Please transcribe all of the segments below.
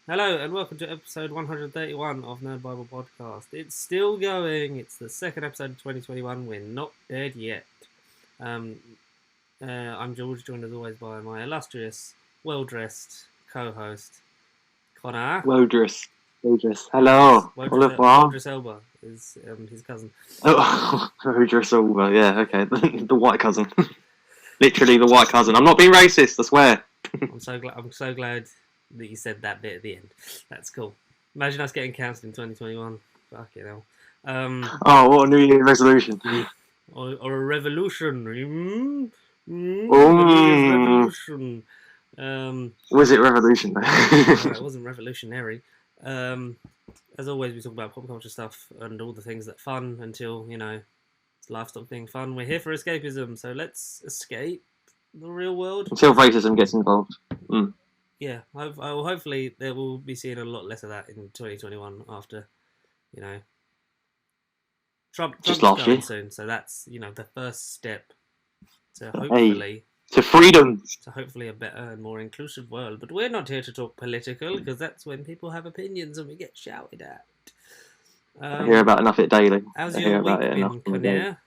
Hello and welcome to episode 131 of Nerd Bible Podcast. It's still going. It's the second episode of 2021. We're not dead yet. Um, I'm George, joined as always by my illustrious, well-dressed co-host, Connor. Wodrus. Hello. Wodrus Elba is his cousin. Oh, Wodrus Elba. Yeah, okay. The white cousin. Literally the white cousin. I'm not being racist, I swear. I'm so glad that you said that bit at the end. That's cool. Imagine us getting cancelled in 2021. Fucking hell. Oh, what a New Year resolution. Or a revolution. Revolution. Was it revolution? No, it wasn't revolutionary. As always, we talk about pop culture stuff and all the things that are fun until, life stops being fun. We're here for escapism, so let's escape the real world. Until racism gets involved. Yeah, hopefully there will be seeing a lot less of that in 2021 after, Trump's going soon. So that's, the first step to hopefully... to freedom. To hopefully a better and more inclusive world. But we're not here to talk political, because that's when people have opinions and we get shouted at. I hear about enough it daily. How's your week been, Connor?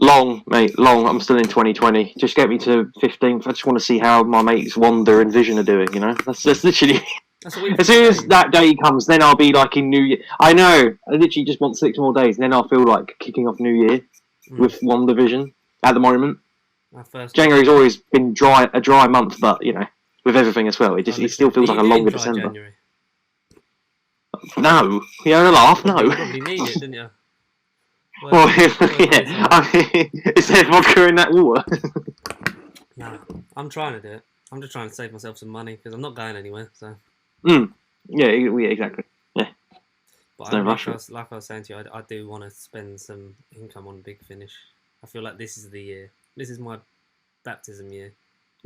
Long, mate, long. I'm still in 2020. Just get me to 15th. I just want to see how my mates Wanda and Vision are doing, That's literally... As soon as that day comes, then I'll be like in New Year. I know. I literally just want 6 more days, and then I'll feel like kicking off New Year with WandaVision at the moment. January's always been a dry month, but, with everything as well, it still feels like a longer December. January. No. You had a laugh? No. You probably need it, didn't you? Well, yeah. I mean, is there vodka in that water? No, I'm trying to do it. I'm just trying to save myself some money because I'm not going anywhere. So. Yeah, exactly. Yeah. But like I was saying to you, I do want to spend some income on Big Finish. I feel like this is the year. This is my baptism year.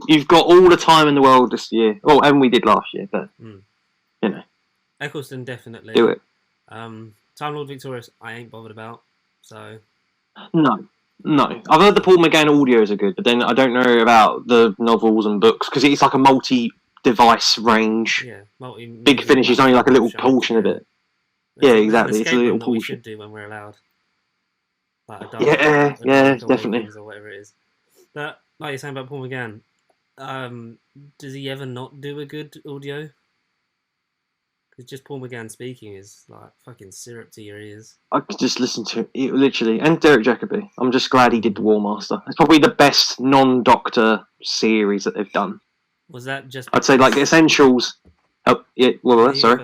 You've got all the time in the world this year. Oh, and we did last year, but Eccleston definitely. Do it. Time Lord Victorious, I ain't bothered about. So. No. I've heard the Paul McGann audios are good, but then I don't know about the novels and books because it's like a multi-device range. Yeah, Big Finish is only like a little portion of it. Yeah, exactly. It's a little portion. We should do when we're allowed. Like a definitely. Or whatever it is. But like you're saying about Paul McGann, does he ever not do a good audio? Because just Paul McGann speaking is like fucking syrup to your ears. I could just listen to it literally, and Derek Jacobi. I'm just glad he did the War Master. It's probably the best non-Doctor series that they've done. Was that just? I'd say like the Essentials. Oh yeah, sorry.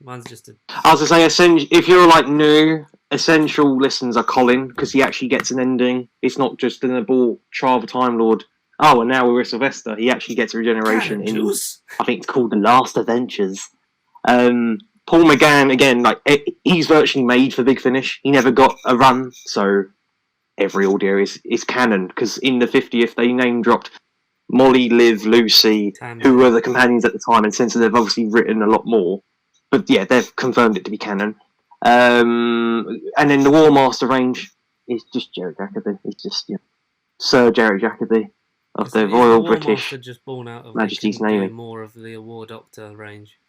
Mine's just I was gonna say if you're like new, Essential listens are Colin because he actually gets an ending. It's not just an abort trial of a Time Lord. Oh, and now we're with Sylvester. He actually gets a regeneration in. I think it's called The Last Adventures. Paul McGann again, like he's virtually made for Big Finish. He never got a run, so every audio is canon because in the 50th they name dropped Molly, Liv, Lucy, who were the companions at the time, and since they've obviously written a lot more, but yeah, they've confirmed it to be canon. And then the War Master range is just Jerry Jacobi. It's just Sir Jerry Jacobi of the Royal British just born out of Majesty's Navy. More of the War Doctor range.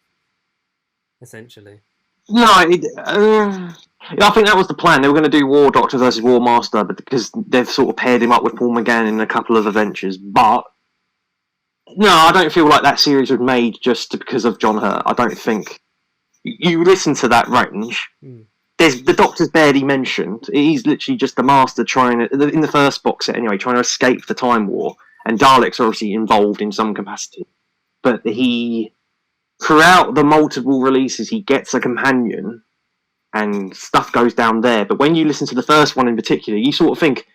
Essentially. No, I think that was the plan. They were going to do War Doctor versus War Master, but because they've sort of paired him up with Paul McGann in a couple of adventures. But no, I don't feel like that series was made just because of John Hurt. I don't think you listen to that range. There's the Doctor's barely mentioned. He's literally just the Master trying to, in the first box set anyway, trying to escape the Time War, and Daleks are obviously involved in some capacity, but he. Throughout the multiple releases, he gets a companion, and stuff goes down there. But when you listen to the first one in particular, you sort of think,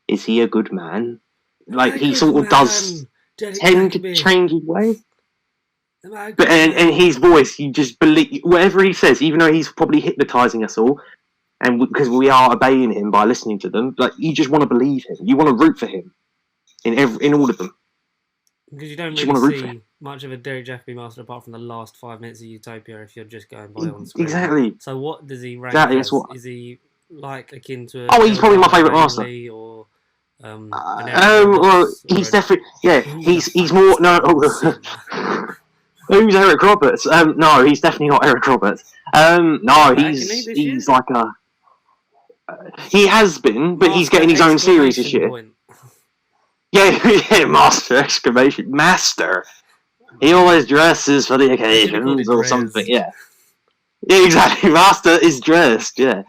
"Is he a good man?" Like he sort of does tend to change his way. But and his voice, you just believe whatever he says, even though he's probably hypnotising us all, and because we are obeying him by listening to them. Like you just want to believe him, you want to root for him in all of them. Because you don't really see much of a Derek Jacobi Master apart from the last 5 minutes of Utopia if you're just going by on screen. Exactly. So what does he rank as? Is he like akin to he's probably my favourite Master. Or, well, he's definitely... Yeah, he's more... No, Who's Eric Roberts? No, he's definitely not Eric Roberts. No, he's like a. He has been, but he's getting his own series this year. Yeah, Master exclamation Master. He always dresses for the occasions or something. Yeah, exactly. Master is dressed. Yeah,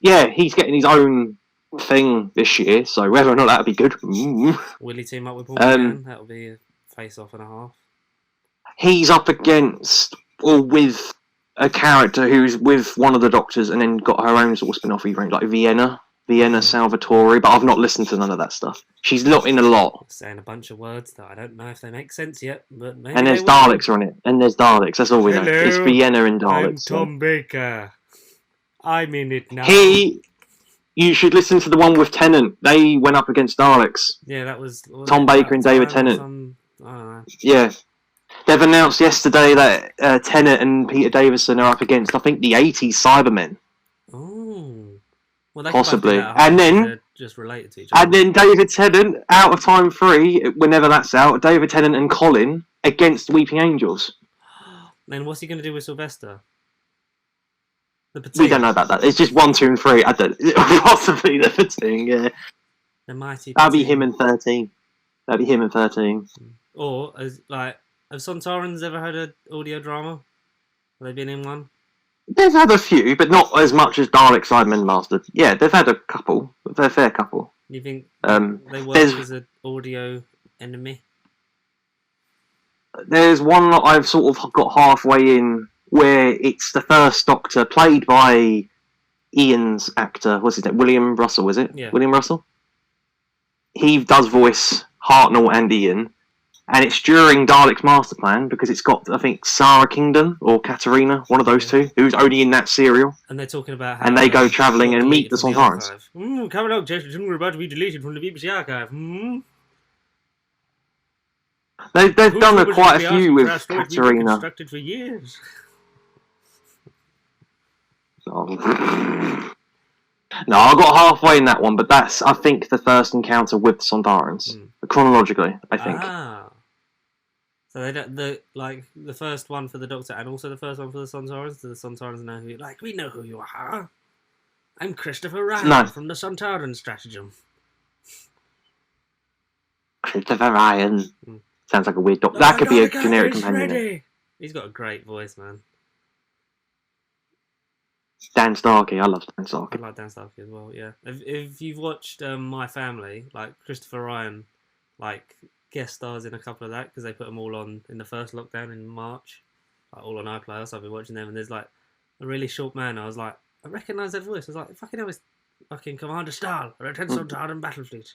yeah. He's getting his own thing this year. So whether or not that'll be good. Will he team up with Paul McGann? That'll be a face-off and a half. He's up against or with a character who's with one of the Doctors and then got her own sort of spin-off range, like Vienna Salvatore, but I've not listened to none of that stuff. She's not in a lot. Saying a bunch of words that I don't know if they make sense yet, but maybe. And there's Daleks on it. And there's Daleks. That's all we know. It's Vienna and Daleks. I'm Tom Baker. I'm in it now. You should listen to the one with Tennant. They went up against Daleks. Yeah, that was Tom Baker and David Tennant. I don't know. Yeah. They've announced yesterday that Tennant and Peter Davison are up against, I think, the 80s Cybermen. Oh. Well, possibly. And then just related to each other. And then David Tennant, Out of Time 3, whenever that's out, David Tennant and Colin against Weeping Angels. Then what's he going to do with Sylvester? We don't know about that. It's just 1, 2, and 3. I don't. Possibly the Fatigue, yeah. The mighty. That'll be him and 13. Or have Sontarans ever had an audio drama? Have they been in one? They've had a few, but not as much as Dalek Cybermen Master. Yeah, they've had a couple. They're a fair couple. You think they work as an audio enemy? There's one that I've sort of got halfway in where it's the first Doctor played by Ian's actor. What's his name? William Russell, is it? Yeah. William Russell? He does voice Hartnell and Ian. And it's during Dalek's Master Plan because it's got, I think, Sarah Kingdon or Katarina, one of those two, who's only in that serial. And they're talking about how... And they go travelling and meet the Sontarans. Come along, Jason, we're about to be deleted from the BBC archive. They've done quite a few with Katarina. Constructed for years. No, I got halfway in that one, but that's, I think, the first encounter with the Sontarans. Chronologically, I think. So they don't, the first one for the Doctor and also the first one for the Sontarans. Do the Sontarans know who? We know who you are. I'm Christopher Ryan from the Sontaran Stratagem. Christopher Ryan. Sounds like a weird Doctor. That could be a generic companion name. He's got a great voice, man. Dan Starkey. I love Dan Starkey. I like Dan Starkey as well, yeah. If you've watched My Family, Christopher Ryan, guest stars in a couple of that because they put them all on in the first lockdown in March, all on iPlayer. So I've been watching them, and there's a really short man. I was like, I recognise that voice. I was like, fucking hell, it's fucking Commander Stahl, Lieutenant Sontaran Battlefleet.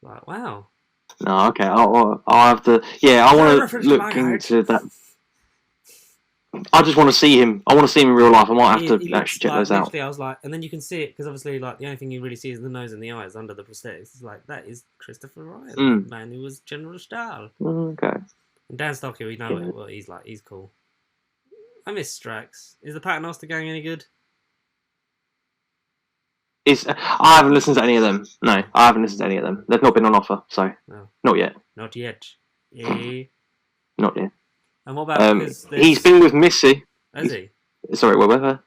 Wow. No, okay. I'll have to. Yeah, I want to look into that. I just want to see him. I want to see him in real life. I might have to actually check those out. I was like, and then you can see it because obviously, the only thing you really see is the nose and the eyes under the prosthetics. It's that is Christopher Ryan, the man who was General Stahl. Okay. And Dan Starkey, we know what he's like. He's cool. I miss Strax. Is the Paternoster Gang any good? I haven't listened to any of them. No, I haven't listened to any of them. They've not been on offer, so not yet. Not yet. Not yet. And what about he's been with Missy. Has he? Sorry, what with her?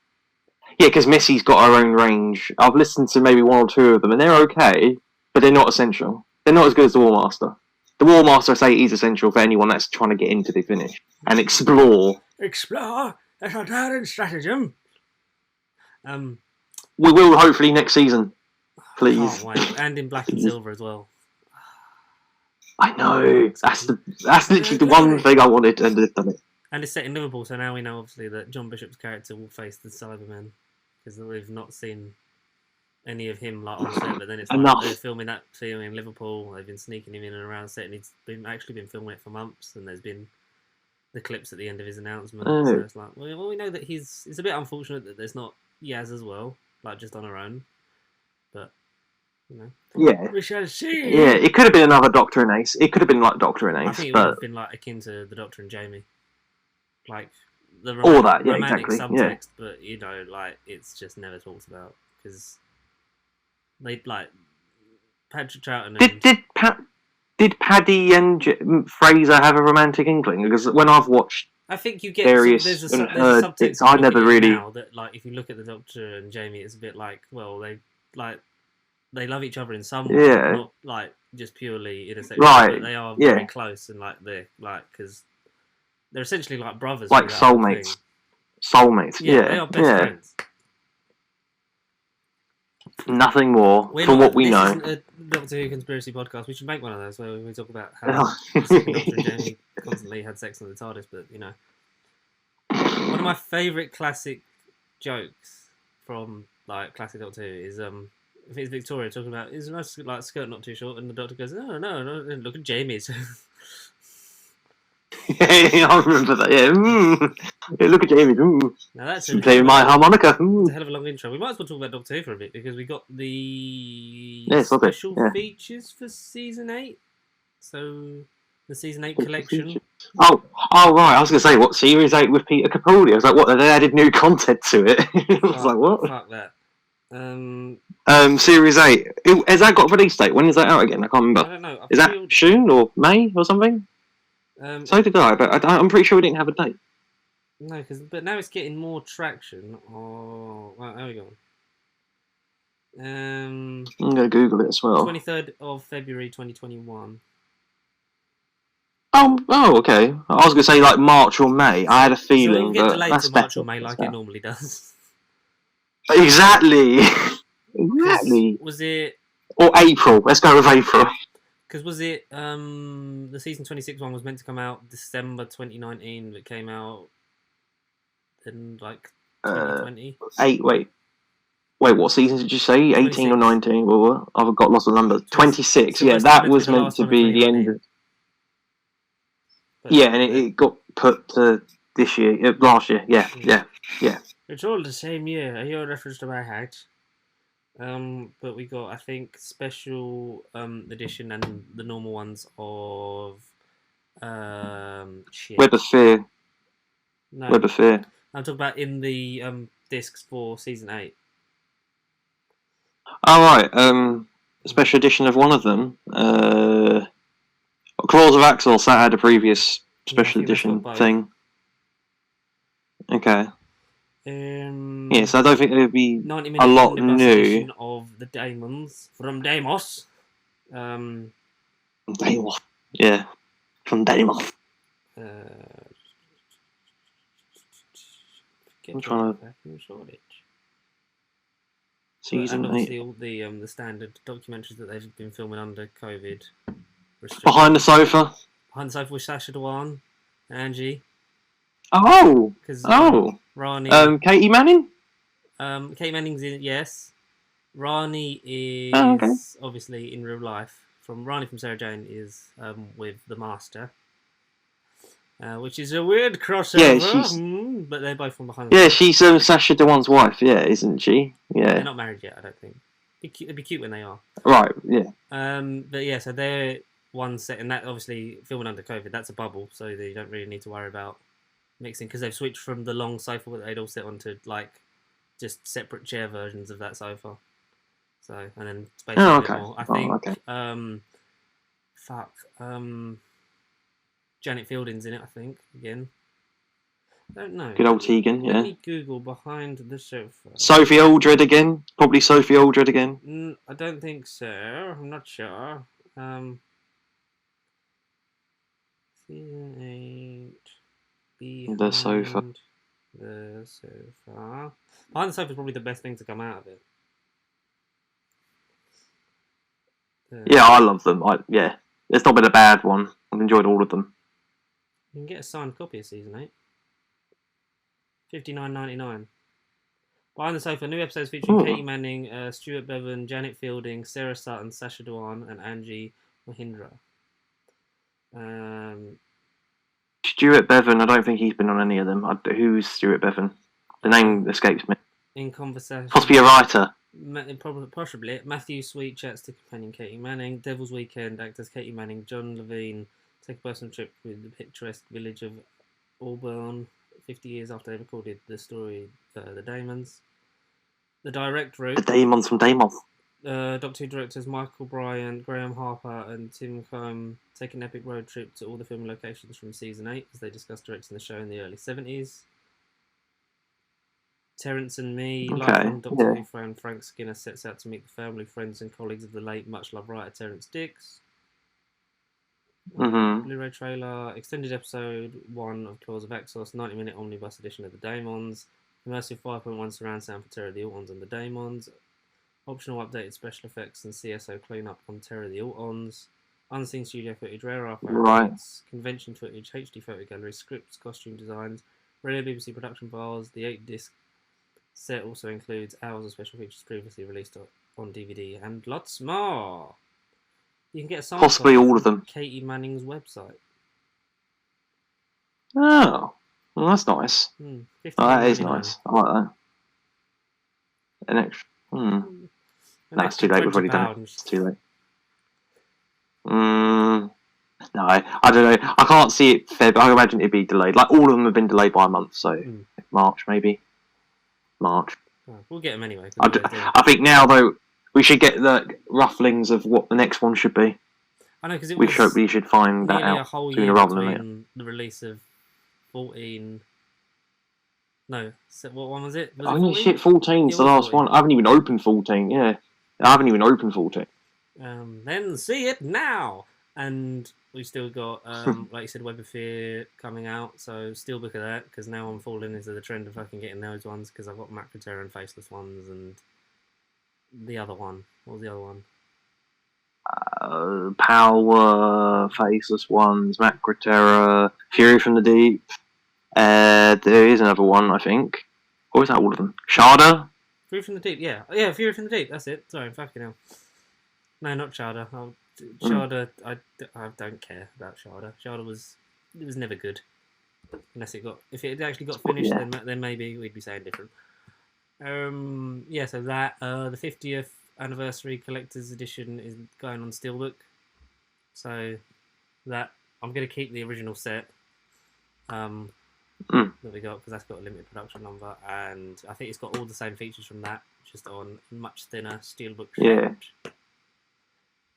Yeah, because Missy's got her own range. I've listened to maybe 1 or 2 of them, and they're okay, but they're not essential. They're not as good as the War Master. The War Master, I say, is essential for anyone that's trying to get into the finish and explore. Explore the Sontaran Stratagem. We will hopefully next season, please. Oh, and in Black and Silver as well. I know. That's literally the one thing I wanted, and they've done it. And it's set in Liverpool, so now we know obviously that John Bishop's character will face the Cybermen because we've not seen any of him on set. But then it's they're filming in Liverpool. They've been sneaking him in and around set, and he's actually been filming it for months. And there's been the clips at the end of his announcement. So it's well, we know that it's a bit unfortunate that there's not Yaz as well, just on her own, but. Yeah, we shall see. Yeah, it could have been another Doctor and Ace. It could have been Doctor and Ace. I think it would have been akin to the Doctor and Jamie, the romantic subtext. Yeah. But it's just never talked about because they Patrick Troughton. did Paddy and Fraser have a romantic inkling? Because when I've watched I think you get various there's a and heard subtext bits, when you I look never at it really. now that like if you look at the Doctor and Jamie, it's a bit like they love each other in some way, Yeah. not like just purely in a sexual Right. but they are Yeah. very close and like they're like because they're essentially like brothers, Like through that whole soulmates. thing. Soulmates. Yeah, Yeah. they are best friends. Nothing more We're from not, what we this know. isn't a Doctor Who conspiracy podcast. We should make one of those where we talk about how the second Doctor and Jamie constantly had sex on the TARDIS, but you know. One of my favourite classic jokes from like classic Doctor Who is I think it's Victoria talking about is my like skirt not too short, and the Doctor goes, no, look at Jamie's. Yeah, I remember that. Yeah, yeah, look at Jamie. Now that's Playing my harmonica. It's a hell of a long intro. We might as well talk about Doctor Who for a bit because we got the special features for season 8. So the season 8 collection. Oh, right. I was going to say, what, series 8 with Peter Capaldi? I was like, what? They added new content to it. I was like, what? Fuck that. Series 8. Has that got a release date? When is that out again? I can't remember. I don't know. Is that June or May or something? So did I, but I'm pretty sure we didn't have a date. No, but now it's getting more traction. Oh, well, there we go. I'm going to Google it as well. 23rd of February 2021. Oh, okay. I was going to say like March or May. I had a feeling, so it'll get delayed that's to March better. or May like it normally does. Exactly. Exactly. Was it... Or April. Let's go with April. Because was it... the season 26 one was meant to come out December 2019, but came out in like 2020. Wait, what season did you say? 18 or 19? Well, I've got lots of numbers. 26. Yeah, that was meant to be the end of... Yeah, and it got put to this year, last year. Yeah. It's all the same year. I hear a reference to my hat. But we got, I think, special edition and the normal ones of Web of Fear. No, Web of Fear. I'm talking about in the discs for season 8. Oh right, a special edition of one of them. Claws of Axel, that had a previous special edition thing. Okay. Yes, I don't think there would be a lot new. Of the Daemons from Deimos. Deimos. Yeah, from Deimos. I'm trying to. Season and obviously 8. all the standard documentaries that they've been filming under COVID. Behind the Sofa. Behind the Sofa with Sacha Dhawan, Angie. Oh. Rani. Katie Manning. Katie Manning's in it, yes. Rani is obviously in real life. Rani from Sarah Jane is with the Master. Which is a weird crossover. Yeah, but they're both from behind the Yeah, she's Sacha Dhawan's wife, isn't she? Yeah. They're not married yet, I don't think. It'd be cute when they are. Right, yeah. But yeah, so they're one set, and that obviously filming under COVID, that's a bubble, so they don't really need to worry about mixing, because they've switched from the long sofa that they'd all sit on to like just separate chair versions of that sofa. So, and then space a bit more. I think Janet Fielding's in it, I think, again. I don't know. Good old Tegan, yeah. Let me Google behind the sofa. Sophie Aldred again? Probably Sophie Aldred again? I don't think so. I'm not sure. Season 8. The sofa. The sofa. Behind the sofa is probably the best thing to come out of it. Yeah, I love them. It's not been a bad one. I've enjoyed all of them. You can get a signed copy of season 8. $59.99. Behind the Sofa, new episodes featuring Katie Manning, Stuart Bevan, Janet Fielding, Sarah Sutton, Sacha Dhawan, and Angie Mahindra. Stuart Bevan, I don't think he's been on any of them. Who's Stuart Bevan? The name escapes me. In conversation. Possibly a writer. Possibly. Matthew Sweet chats to companion Katie Manning. Devil's Weekend actors Katie Manning, John Levine take a personal trip with the picturesque village of Auburn 50 years after they recorded the story, The Daemons. The direct route. The Daemons from Daemon. Doctor Who directors Michael Bryant, Graham Harper, and Tim Combe take an epic road trip to all the film locations from season 8 as they discuss directing the show in the early 70s. Terence and Me, lifelong Doctor Who fan Frank Skinner sets out to meet the family, friends, and colleagues of the late much-loved writer Terence Dix. Blu-ray trailer, extended episode 1 of Claws of Exos, 90-minute omnibus edition of the Daemons, immersive 5.1 surround sound for Terror of the Autons and the Daemons, optional updated special effects and CSO cleanup on Terror of the Autons, unseen studio footage, rare archives, convention footage, HD photo gallery, scripts, costume designs, radio BBC production files. The 8-disc set also includes hours of special features previously released on DVD and lots more. You can get a sample possibly all of them. Katie Manning's website. Oh, well, that's nice. That is nice. I like that. An extra. That's too late. We've already done it. It's too late. No, I don't know. I can't see it. I imagine it'd be delayed. Like all of them have been delayed by a month, so March maybe. March. Oh, we'll get them anyway. I think now though we should get the rufflings of what the next one should be. I know because we should find that out sooner rather than later. The release of 14. No, what one was it? Oh shit, 14's the last 14. One. I haven't even opened 14. Yeah, I haven't even opened 14. Then see it now. And we've still got, like you said, Web of Fear coming out, so still book of that, because now I'm falling into the trend of fucking getting those ones, because I've got Macro Terror and Faceless ones, and the other one. What was the other one? Power, Faceless Ones, Macro Terror, Fury from the Deep. There is another one, I think. Or is that all of them? Sharda? Fury from the Deep, yeah. Yeah, Fury from the Deep, that's it. Sorry, fucking hell. No, not Sharda. Sharda, I don't care about Sharda. Sharda was never good, unless if it actually got finished, then maybe we'd be saying different. So that the 50th anniversary collector's edition is going on Steelbook, so that I'm going to keep the original set that we got because that's got a limited production number, and I think it's got all the same features from that, just on much thinner Steelbook shaped.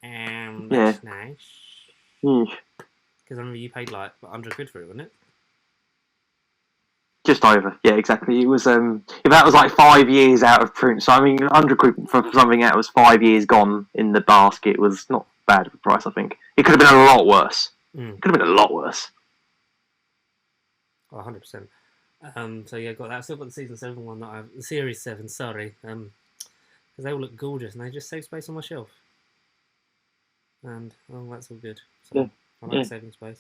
That's nice. Because I remember you paid like £100 for it, wasn't it? Just over, yeah, exactly. It was that was like 5 years out of print. So I mean, £100 for something that was 5 years gone in the basket was not bad of a price. I think it could have been a lot worse. It could have been a lot worse. 100%. So yeah, got that. Still got the season 7 one the series 7. Sorry, because they all look gorgeous and they just save space on my shelf. And that's all good. So I like saving space.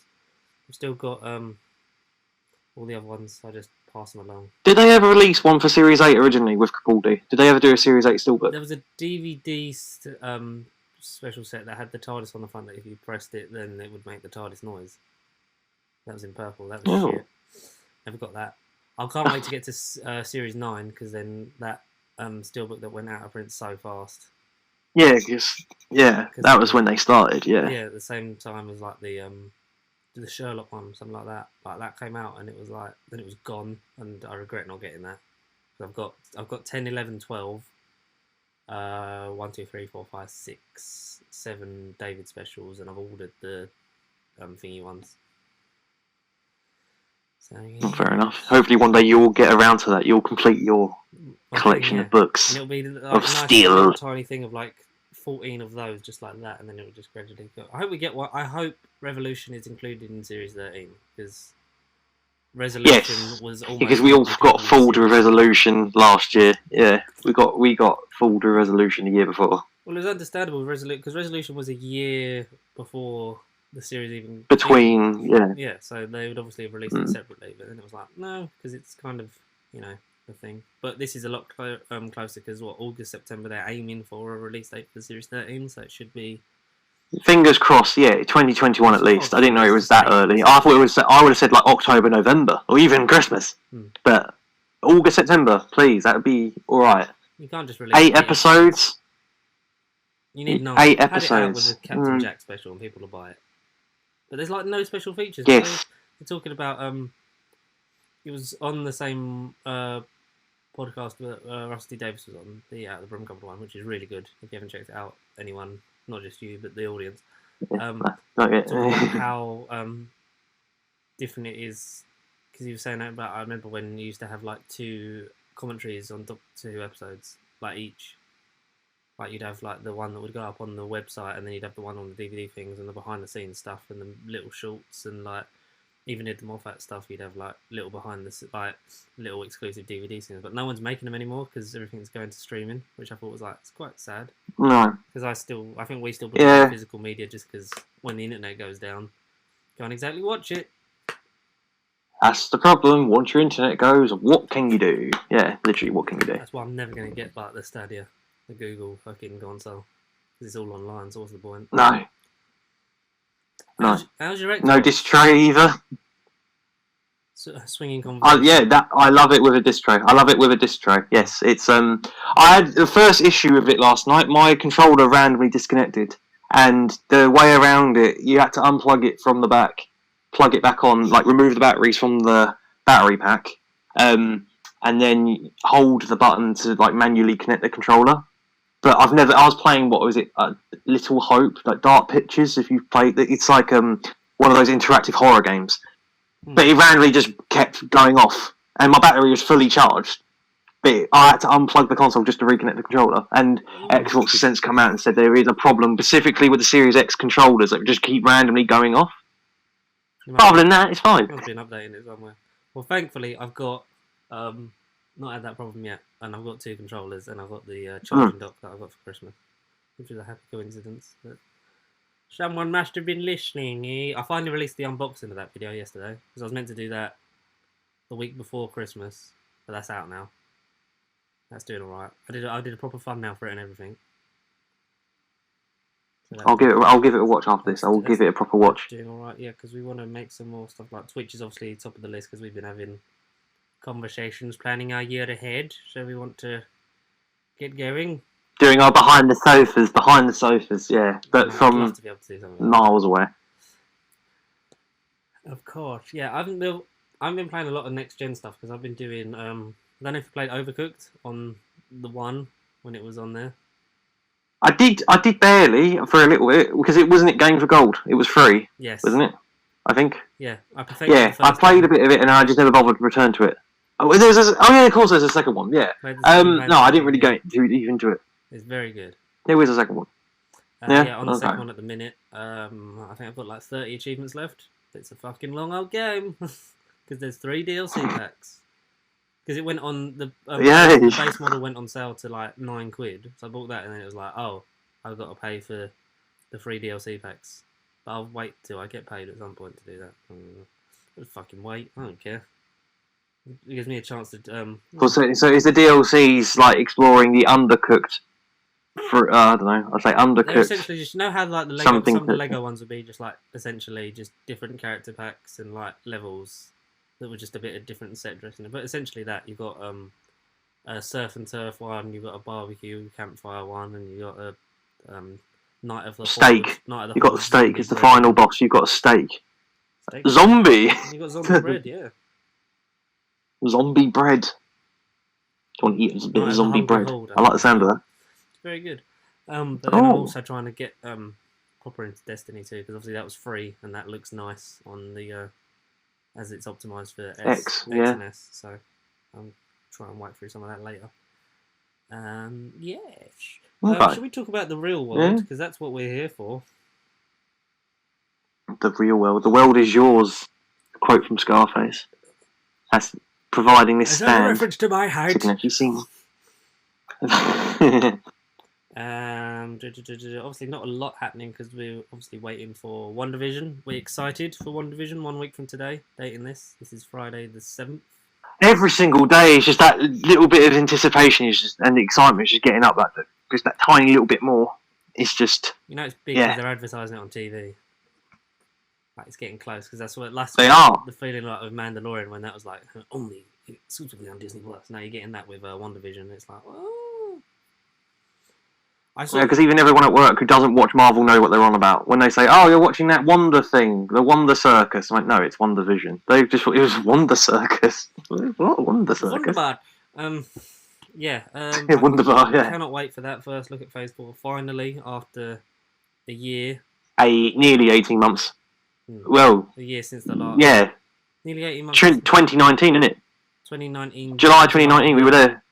I've still got all the other ones. I just pass them along. Did they ever release one for Series 8 originally with Capaldi? Did they ever do a Series 8 Steelbook? There was a DVD special set that had the TARDIS on the front that if you pressed it, then it would make the TARDIS noise. That was in purple. That was shit. Never got that. I can't wait to get to Series 9 because then that Steelbook that went out of print so fast. Yeah, that was when they started. Yeah, at the same time as like the Sherlock one, something like that. Like that came out and it was like then it was gone, and I regret not getting that. I've got 10, 11, 12, 1, 2, 3, 4, 5, 6, 7 David specials, and I've ordered the thingy ones. So, yeah. Fair enough. Hopefully one day you'll get around to that. You'll complete your collection of books. And it'll be like of steel. Tiny thing of like 14 of those, just like that, and then it will just gradually go. I hope we get one. I hope Revolution is included in Series 13 because Resolution was almost because we all got fooled with Resolution last year. Yeah, we got fooled with Resolution the year before. Well, it was understandable because Resolution was a year before the series even between. Yeah, so they would obviously have released it separately, but then it was like no, because it's kind of the thing. But this is a lot closer because August, September they're aiming for a release date for Series 13, so it should be. Fingers crossed, 2021 at least. I didn't know it was that early. I thought it was. I would have said like October, November, or even Christmas. But August, September, please. That would be all right. You can't just release 8 episodes. You need 9. 8 episodes. With a Captain Jack special, and people will buy it. But there's like no special features. Yes. They're talking about it was on the same podcast that Rusty Davis was on, the Out of the Broom Cupboard one, which is really good. If you haven't checked it out, anyone, not just you, but the audience, Not yet. talking about how different it is. Because you were saying that about, I remember when you used to have like 2 commentaries on Doctor Who episodes, like each. Like you'd have like the one that would go up on the website, and then you'd have the one on the DVD things and the behind the scenes stuff and the little shorts, and like even in the Moffat stuff, you'd have like little behind the like little exclusive DVD scenes. But no one's making them anymore because everything's going to streaming, which I thought was like it's quite sad. No. Because I think we still believe in physical media just because when the internet goes down, can't exactly watch it. That's the problem. Once your internet goes, what can you do? Yeah, literally, what can you do? That's why I'm never going to get like the Stadia, the Google fucking console. Because it's all online, so what's the point? No. How's your Xbox? No disc tray either. Swinging conversation. Yeah, I love it with a disc tray. Yes, it's I had the first issue of it last night. My controller randomly disconnected, and the way around it, you had to unplug it from the back, plug it back on, like remove the batteries from the battery pack, and then hold the button to like manually connect the controller. But I was playing, what was it, Little Hope, like Dark Pictures, if you've played it. It's like one of those interactive horror games. But it randomly just kept going off, and my battery was fully charged. But I had to unplug the console just to reconnect the controller. And Xbox has since come out and said there is a problem, specifically with the Series X controllers, that just keep randomly going off. But other than that, it's fine. Must be an update in it somewhere. Well, thankfully, I've got not had that problem yet, and I've got 2 controllers, and I've got the charging dock that I got for Christmas, which is a happy coincidence. But someone must have been listening. I finally released the unboxing of that video yesterday, because I was meant to do that the week before Christmas, but that's out now. That's doing alright. I did a proper thumbnail for it and everything. So I'll give it a watch after this. I'll give it a proper watch. Doing alright, yeah, because we want to make some more stuff. Like Twitch is obviously top of the list because we've been having conversations planning our year ahead, so we want to get going. Doing our behind the sofas, yeah, but from love to be able to do something miles away. Of course, yeah. I've been playing a lot of next gen stuff because I've been doing. I don't know if you played Overcooked on the one when it was on there. I did barely for a little bit because it wasn't Game for Gold. It was free. Yes, wasn't it? I think. Yeah, I played a bit of it and I just never bothered to return to it. Oh, yeah, of course, there's a second one. Yeah. No, I didn't really go into it. It's very good. There is a second one. Yeah, on the second one at the minute. I think I've got like 30 achievements left. It's a fucking long old game because there's 3 DLC packs. Because it went on the base model went on sale to like £9, so I bought that and then it was like, oh, I've got to pay for the 3 DLC packs. But I'll wait till I get paid at some point to do that. Just fucking wait. I don't care. It gives me a chance to. So is the DLCs like exploring the undercooked? I don't know. I'd say undercooked. They're essentially just, you know how like the Lego, some of the Lego ones would be just like essentially just different character packs and like levels that were just a bit of different set dressing. But essentially that you've got a surf and turf one, you've got a barbecue campfire one, and you got a night of the steak. Night of the you got the steak. It's the final boss. You've got a steak. Zombie. You got zombie bread, yeah. Zombie bread. Do you want to eat a bit of zombie bread? I like the sound of that. It's very good. But then I'm also trying to get proper into Destiny 2 because obviously that was free and that looks nice on the as it's optimised for X and S. So I'm trying to whack through some of that later. Should we talk about the real world because that's what we're here for? The real world. The world is yours. A quote from Scarface. That's providing this stand. A reference to my height. So you can actually see. Obviously not a lot happening because we're obviously waiting for WandaVision. We're excited for WandaVision 1 week from today. Dating this is Friday the 7th. Every single day it's just that little bit of anticipation and the excitement is just getting up just that tiny little bit more. It's just it's big because they're advertising it on TV. Like it's getting close because that's what last they are. The feeling like with Mandalorian when that was like only exclusively on Disney Plus. Now you're getting that with WandaVision. It's like because even everyone at work who doesn't watch Marvel know what they're on about. When they say, "Oh, you're watching that Wonder thing, the Wonder Circus," I'm like, "No, it's WandaVision." They just thought it was Wonder Circus. What Wonder Circus? Wonderbot. Yeah. Wunderbar, yeah. Cannot wait for that first look at Phase 4. Finally, after a year. Nearly 18 months. Well, a year since the last. Yeah. Nearly 18 months. 2019, isn't it? 2019. July 2019, we were there.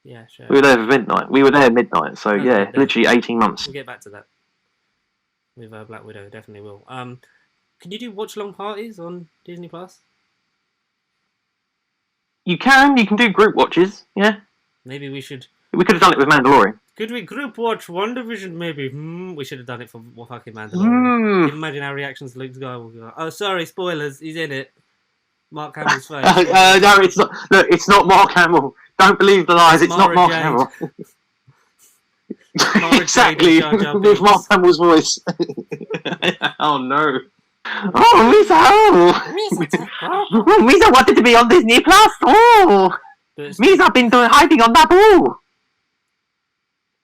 Yeah, sure. We were there for midnight. We were there midnight, so yeah, literally 18 months. We'll get back to that. With Black Widow, definitely will. Can you do watch-along parties on Disney Plus? You can do group watches, yeah. Maybe we should. We could have done it with Mandalorian. Could we group watch WandaVision? Maybe. We should have done it for fucking Mandalorian. Can you imagine our reactions to Luke Skywalker? Oh, sorry, spoilers. He's in it. Mark Hamill's face. No, it's not. Look, it's not Mark Hamill. Don't believe the lies. It's not Mark Hamill. Exactly, with Mark Hamill's voice. Oh no. Oh, Misa wanted to be on Disney Plus. Oh, Misa been hiding on that ball.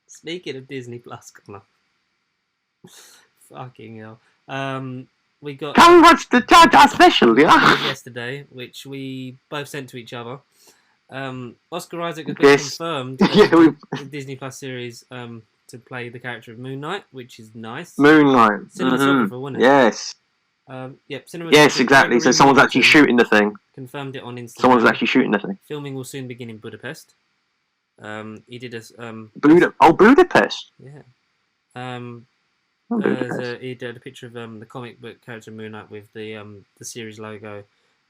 Speaking of Disney Plus, Connor. Fucking hell. We got. Come watch the Jar Jar special, yeah. Yesterday, which we both sent to each other. Oscar Isaac has been confirmed the Disney Plus series to play the character of Moon Knight, which is nice. Moon Knight. Cinematographer, wasn't it? Yes. Yep. Yes, exactly. So someone's actually shooting the thing. Confirmed it on Instagram. Someone's actually shooting the thing. Filming will soon begin in Budapest. He did a Budapest. Yeah. He did a picture of the comic book character Moon Knight with the series logo.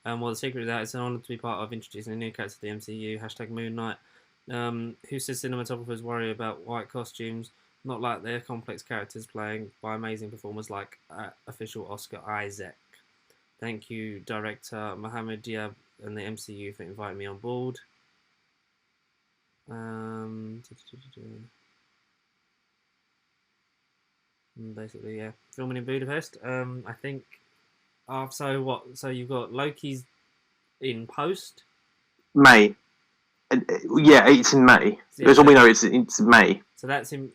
Well, the secret of that is an honour to be part of introducing a new character to the MCU. # Moon Knight. Who says cinematographers worry about white costumes? Not like their complex characters playing by amazing performers like official Oscar Isaac. Thank you, director Mohamed Diab and the MCU for inviting me on board. Basically, yeah, filming in Budapest. I think. So what? So you've got Loki's in post. May. Yeah, it's in May. That's all we know. It's May. So that's in.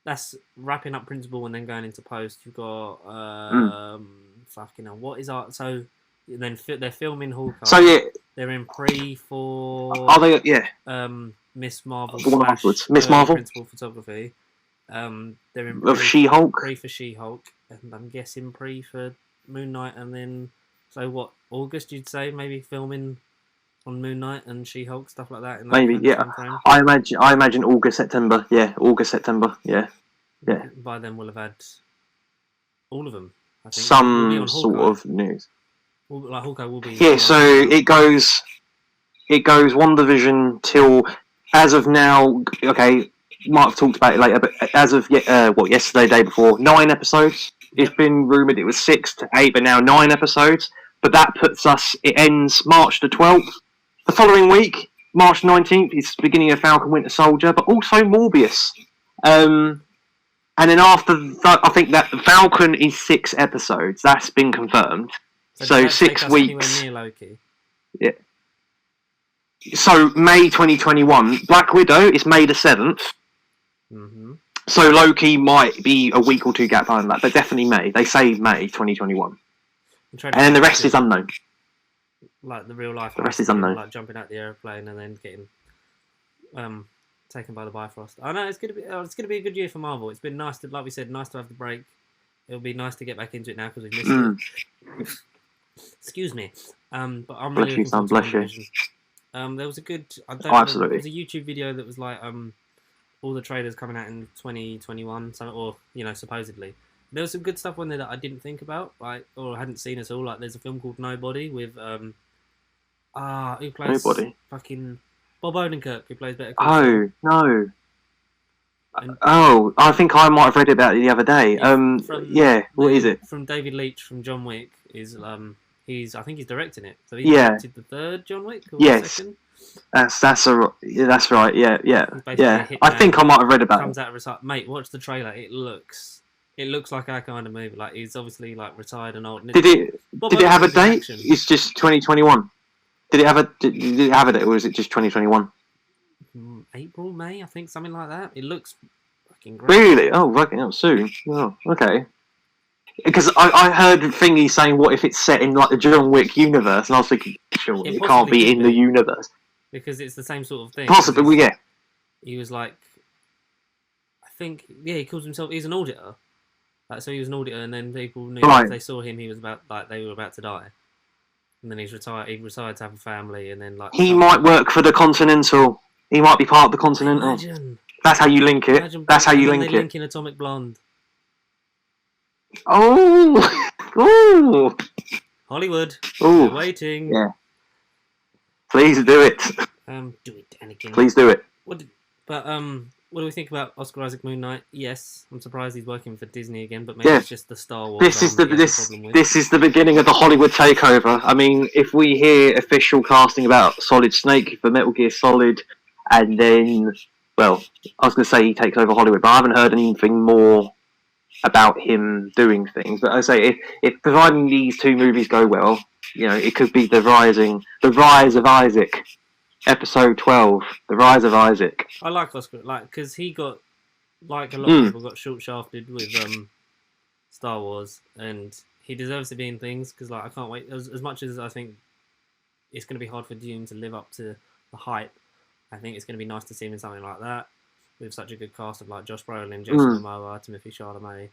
That's wrapping up principal and then going into post. You've got fucking hell. What is art? So then they're filming Hawkeye. So yeah, they're in pre for. Are they? Yeah. Miss Marvel. The one afterwards. Miss Marvel. Principal photography. They're in of She-Hulk. Pre for She-Hulk, and I'm guessing pre for Moon Knight, and then so what? August, you'd say maybe filming on Moon Knight and She-Hulk, stuff like that. In that maybe, yeah. I imagine August, September. Yeah, August, September. Yeah, yeah. By then we'll have had all of them. I think. Some sort of news. Like Hawkeye will be. Yeah, so it goes WandaVision till as of now. Okay. Might have talked about it later, but as of yesterday, day before, 9 episodes. It's been rumoured it was 6 to 8, but now 9 episodes. But that puts us. It ends March the 12th. The following week, March 19th, is the beginning of Falcon Winter Soldier, but also Morbius. And then after that, I think that the Falcon is 6 episodes. That's been confirmed. So 6 weeks. Near Loki? Yeah. So May 2021. Black Widow is May the 7th. Mm-hmm. So Loki might be a week or two gap behind that, but definitely May. They say May 2021. And then the rest is unknown. Like the real life. The rest is unknown. Like jumping out the airplane and then getting taken by the Bifrost. I know it's gonna be a good year for Marvel. It's been nice to, like we said, nice to have the break. It'll be nice to get back into it now because we've missed it. Excuse me. But I'm really looking forward to WandaVision. There was a good. Absolutely. There was a YouTube video that was like all the trailers coming out in 2021, supposedly. There was some good stuff on there that I didn't think about, like, or hadn't seen at all. Like, there's a film called Nobody with who plays Nobody? Fucking Bob Odenkirk, who plays Better Call Saul. No. I think I might have read about it the other day. What is it? From David Leitch from John Wick is I think he's directing it. So he directed the third John Wick. Or the second? That's right. Yeah. I think I might have read about it. Comes out of mate. Watch the trailer. It looks like our kind of movie. Like, he's obviously like retired and old. Did it have a date? Action. It's just 2021. Did it have a date, or is it just 2021? April, May, I think, something like that. It looks fucking great. Really? Oh, fucking hell, soon. Oh, okay. because I heard Thingy saying, "What if it's set in like the John Wick universe?" And I was thinking, sure, it can't be in the universe because it's the same sort of thing. Possibly, yeah. He was like, I think, yeah, he calls himself. He's an auditor. Like, so he was an auditor, and then people knew if they saw him, he was they were about to die. And then he's retired. He retired to have a family, and then he might work for the Continental. He might be part of the Continental. Imagine. That's how you link it. That's how you link it. They link in Atomic Blonde. Oh, oh, Hollywood. Oh, waiting. Yeah. Please do it. Do it, Anakin. Please do it. What do we think about Oscar Isaac Moon Knight? Yes, I'm surprised he's working for Disney again, but maybe it's just the Star Wars. This is the beginning of the Hollywood takeover. I mean, if we hear official casting about Solid Snake for Metal Gear Solid, and then, well, I was going to say he takes over Hollywood, but I haven't heard anything more about him doing things. But I say, if providing these two movies go well, you know, it could be the rise of Isaac. Episode 12, The Rise of Isaac. I like Oscar, because he got, like a lot of people, got short-shafted with Star Wars, and he deserves to be in things, because I can't wait. As much as I think it's going to be hard for Dune to live up to the hype, I think it's going to be nice to see him in something like that, with such a good cast of Josh Brolin, Jason Momoa, Timothée Chalamet,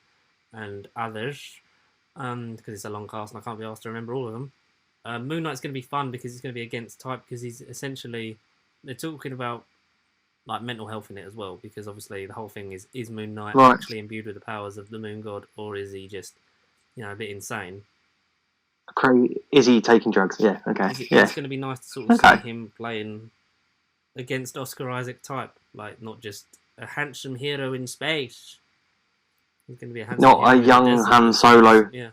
and others, because it's a long cast and I can't be asked to remember all of them. Moon Knight's going to be fun because he's going to be against type, because he's essentially, they're talking about mental health in it as well, because obviously the whole thing is Moon Knight actually imbued with the powers of the Moon God, or is he just a bit insane? Is he taking drugs? Yeah, okay. It's going to be nice to sort of see him playing against Oscar Isaac type, not just a handsome hero in space. He's going to be a handsome not a young Han Solo. Yeah.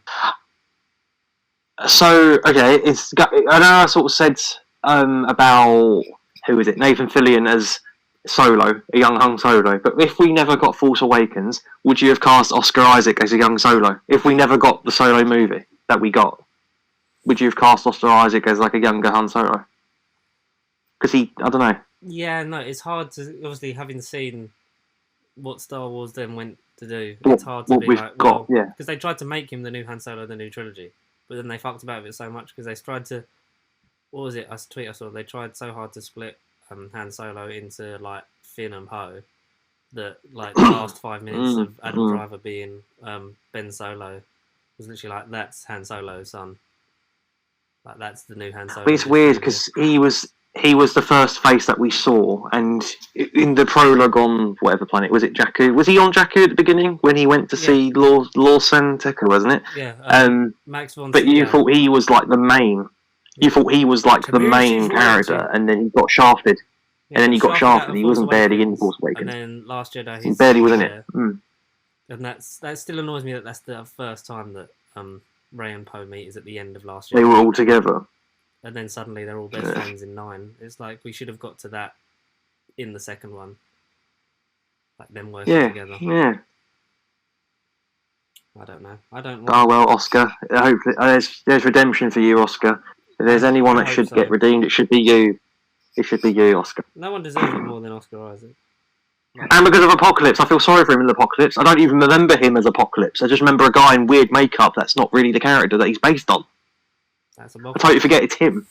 So, okay, I know I sort of said about, who is it, Nathan Fillion as Solo, a young Han Solo, but if we never got Force Awakens, would you have cast Oscar Isaac as a young Solo? If we never got the Solo movie that we got, would you have cast Oscar Isaac as a younger Han Solo? Because I don't know. Yeah, no, it's hard to, obviously, having seen what Star Wars then went to do, it's hard to be because they tried to make him the new Han Solo, the new trilogy. But then they fucked about it so much because they tried to, what was it? I saw they tried so hard to split Han Solo into Finn and Poe that the last 5 minutes of Adam Driver being Ben Solo was literally that's Han Solo's son. That's the new Han Solo. But it's weird because he was the first face that we saw, and in the prologue on whatever planet was it, Jakku? Was he on Jakku at the beginning when he went to see Lawson Tucker, wasn't it? Yeah. Max von. But you thought he was the main. You thought he was the main character, and then he got shafted. And then he got shafted. He wasn't barely in Force Awakens. And then Last Jedi, he barely was in it. And that still annoys me that that's the first time that Rey and Poe meet is at the end of Last Jedi. They were all together. And then suddenly they're all best friends in 9. It's we should have got to that in the second one. Them working together. Yeah. I don't know. I don't. Oh well, Oscar. Hopefully, there's redemption for you, Oscar. If there's anyone that should get redeemed, it should be you. It should be you, Oscar. No one deserves it more than Oscar Isaac. And because of Apocalypse, I feel sorry for him in Apocalypse. I don't even remember him as Apocalypse. I just remember a guy in weird makeup that's not really the character that he's based on. I totally forget it's him.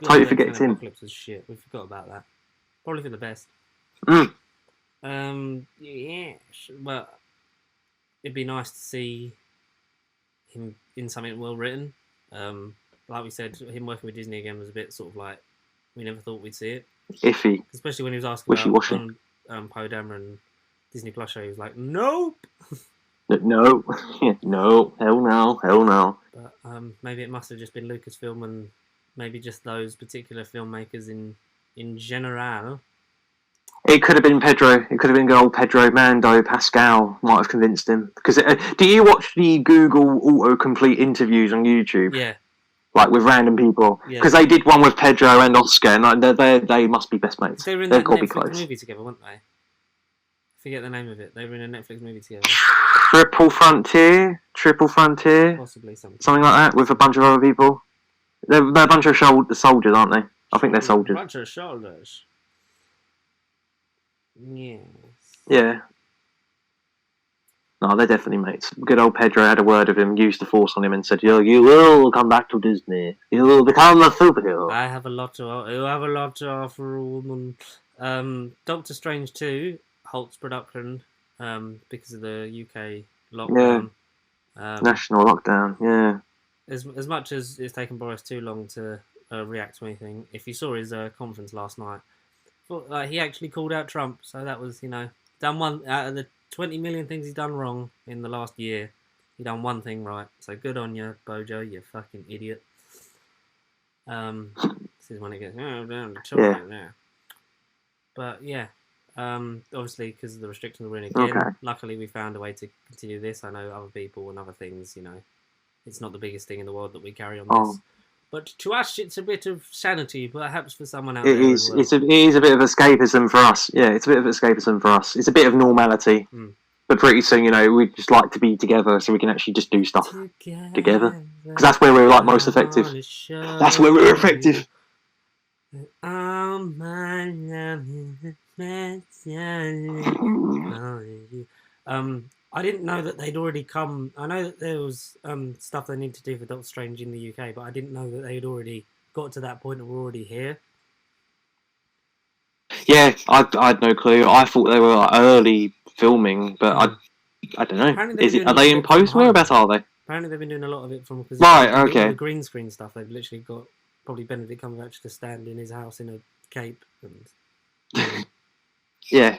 Apocalypse was shit. We forgot about that. Probably for the best. Yeah. But it'd be nice to see him in something well written. Like we said, him working with Disney again was a bit we never thought we'd see it. Iffy. Especially when he was asking about Poe Dameron Disney Plus show. He was like, nope. No, no, hell no. But maybe it must have just been Lucasfilm and maybe just those particular filmmakers in general. It could have been Pedro. It could have been good old Pedro Mando Pascal. Might have convinced him. Because do you watch the Google autocomplete interviews on YouTube? Yeah. With random people. Because they did one with Pedro and Oscar, and they must be best mates. They were in that Netflix movie together, weren't they? I forget the name of it. They were in a Netflix movie together. Triple Frontier, possibly something like that, with a bunch of other people. They're a bunch of soldiers, aren't they? I think they're soldiers. A bunch of soldiers. Yes. Yeah. No, they're definitely mates. Good old Pedro had a word with him, used the force on him, and said, you will come back to Disney. You will become a superhero. I have a lot to offer a woman. Doctor Strange 2 halts production because of the UK lockdown. National lockdown, yeah. As much as it's taken Boris too long to react to anything, if you saw his conference last night, he actually called out Trump. So that was, done one out of the 20 million things he's done wrong in the last year. He done one thing right. So good on you, Bojo, you fucking idiot. This is when it gets down to China now. But yeah, obviously because of the restrictions we're in again. Okay. Luckily, we found a way to continue this. I know other people and other things. It's not the biggest thing in the world that we carry on this. But to us, it's a bit of sanity. Perhaps for someone out there as well. It is a bit of escapism for us. Yeah, it's a bit of escapism for us. It's a bit of normality. But pretty soon, we just like to be together so we can actually just do stuff together. Because that's where we're most effective. That's where we're effective. I didn't know that they'd already come. I know that there was stuff they need to do for Doctor Strange in the UK, but I didn't know that they'd already got to that point and were already here. Yeah, I had no clue. I thought they were early filming, but I don't know. Are they in post? Whereabouts are they? Apparently they've been doing a lot of it from okay. The green screen stuff. They've literally got probably Benedict Cumberbatch to stand in his house in a cape and. Yeah.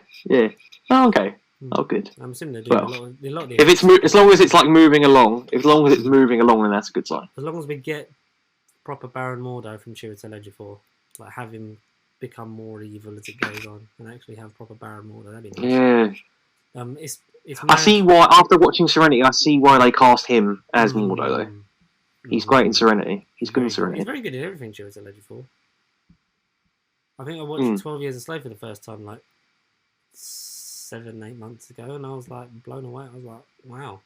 Oh, okay. Oh, good. I'm assuming they're doing a lot of the. If as long as it's moving along, then that's a good sign. As long as we get proper Baron Mordo from Chiwetel Ejiofor, have him become more evil as it goes on, and actually have proper Baron Mordo, that'd be nice. Yeah. It's I see why. After watching Serenity, I see why they cast him as Mordo. Though he's great in Serenity. He's good in Serenity. He's very good at everything Chiwetel Ejiofor. I think I watched 12 Years a Slave for the first time 7-8 months ago, and I was blown away. I was like, wow.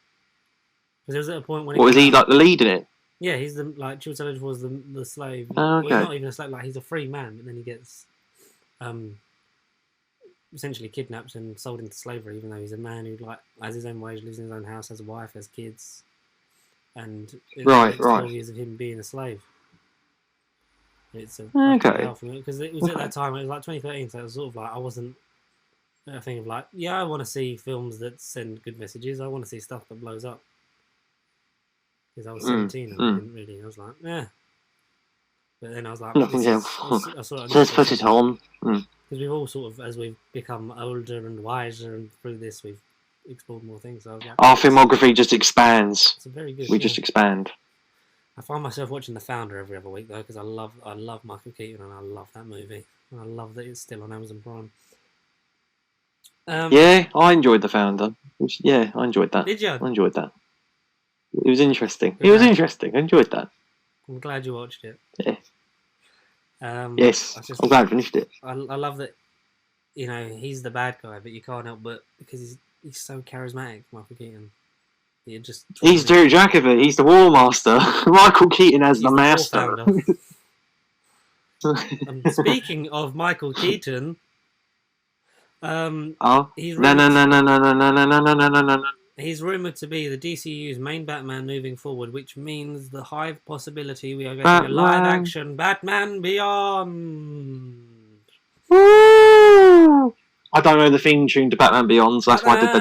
Because it was at a point when. What was he the lead in it? Yeah, he's the Chiwetel Ejiofor was the slave. Oh, okay. Well, he's not even a slave. He's a free man, but then he gets essentially kidnapped and sold into slavery, even though he's a man who has his own wage, lives in his own house, has a wife, has kids, and it's 12 years of him being a slave. It's a because it was at that time. It was 2013, so it was sort of I wasn't a thing of I want to see films that send good messages. I want to see stuff that blows up. Because I was 17 and I didn't really. I was like, yeah. But then I was like, let's put it on. Because we've all sort of, as we've become older and wiser, and through this we've explored more things. So I was like, our filmography just expands. It's very good. We just expand. I find myself watching The Founder every other week though, because I love Michael Keaton and I love that movie, and I love that it's still on Amazon Prime. Yeah, I enjoyed The Founder. I enjoyed that. Did you? I enjoyed that. It was interesting. It was interesting. I enjoyed that. I'm glad you watched it. Yeah. Yes, I'm glad I finished it. I love that, he's the bad guy, but you can't help but, because he's so charismatic, Michael Keaton. He's Jerry Jacobi, he's the War Master. Michael Keaton as the Master. Speaking of Michael Keaton, no. He's rumoured to be the DCU's main Batman moving forward, which means the high possibility we are getting a live-action Batman Beyond. Woo! I don't know the theme tune to Batman Beyond, so that's why I did the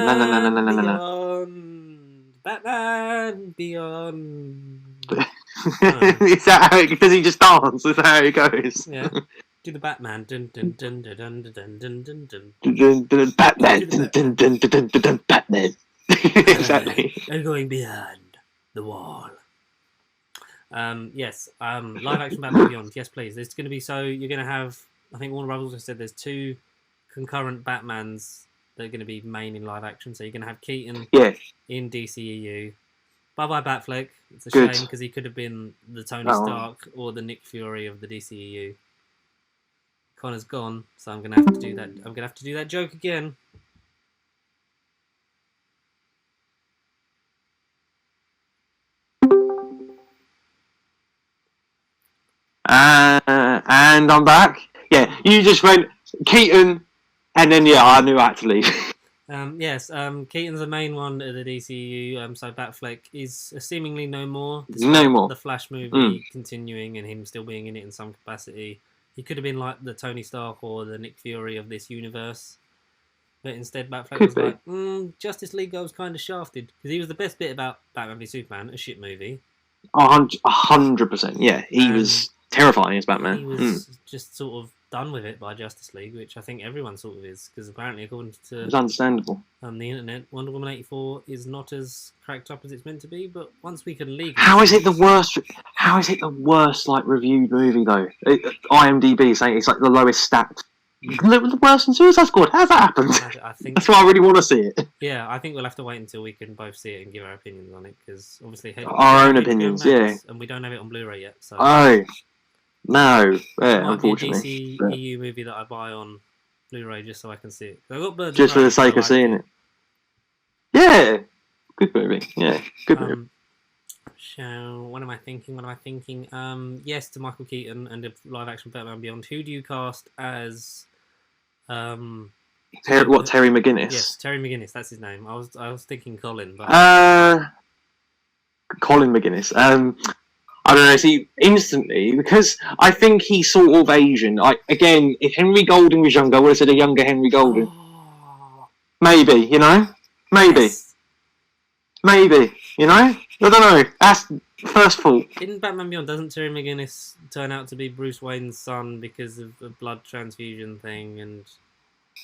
Batman Beyond. Is that how because he just dances? Is that how it goes? Yeah. Do the Batman. Dun dun dun dun dun dun dun dun. Batman. Dun dun dun dun dun Batman. Exactly. They're going beyond the wall. Yes. Live action Batman Beyond. Yes, please. There's going to be you're going to have. I think Warner Brothers has said there's 2 concurrent Batmans that are going to be main in live action. So you're going to have Keaton in DCEU. Bye Batfleck. It's a shame because he could have been the Tony Stark or the Nick Fury of the DCEU. Connor's gone, so I'm going to have to do that. I'm going to have to do that joke again. And I'm back. Yeah, you just went Keaton, and then I knew I had to leave. Yes, Keaton's the main one at the DCU. So Batfleck is seemingly no more, No despite more. the Flash movie continuing and him still being in it in some capacity. He could have been like the Tony Stark or the Nick Fury of this universe, but instead Batfleck Could was be. like, Justice League I was kind of shafted because he was the best bit about Batman v Superman, a shit movie. 100%. Yeah, he was terrifying as Batman. He was just sort of done with it by Justice League, which I think everyone sort of is, because apparently, according to It's understandable. the internet, Wonder Woman 84 is not as cracked up as it's meant to be. But once we can legally, How is it the worst? How is it the worst like reviewed movie though? IMDb saying it's like the lowest stat. The worse than Suicide Squad. How's that happened? I think That's why I really want to see it. Yeah, I think we'll have to wait until we can both see it and give our opinions on it, because obviously Our own opinions, yeah. and we don't have it on Blu-ray yet. So Oh no, it might unfortunately. be a DC EU movie that I buy on Blu-ray just so I can see it. I got Birds Just of for the Prey, sake I of seeing liked it. Yeah, good movie. Yeah, good movie. What am I thinking? Yes to Michael Keaton and the live-action Batman Beyond. Who do you cast as? Terry McGinnis? Yes, Terry McGinnis. That's his name. I was thinking Colin, but Colin McGinnis. I don't know. See, instantly, because I think he's sort of Asian. Again, if Henry Golding was younger, I would have said a younger Henry Golding. Maybe, you know, maybe. Yes. Maybe, you know? I don't know. That's first thought. In Batman Beyond, doesn't Terry McGinnis turn out to be Bruce Wayne's son because of the blood transfusion thing? And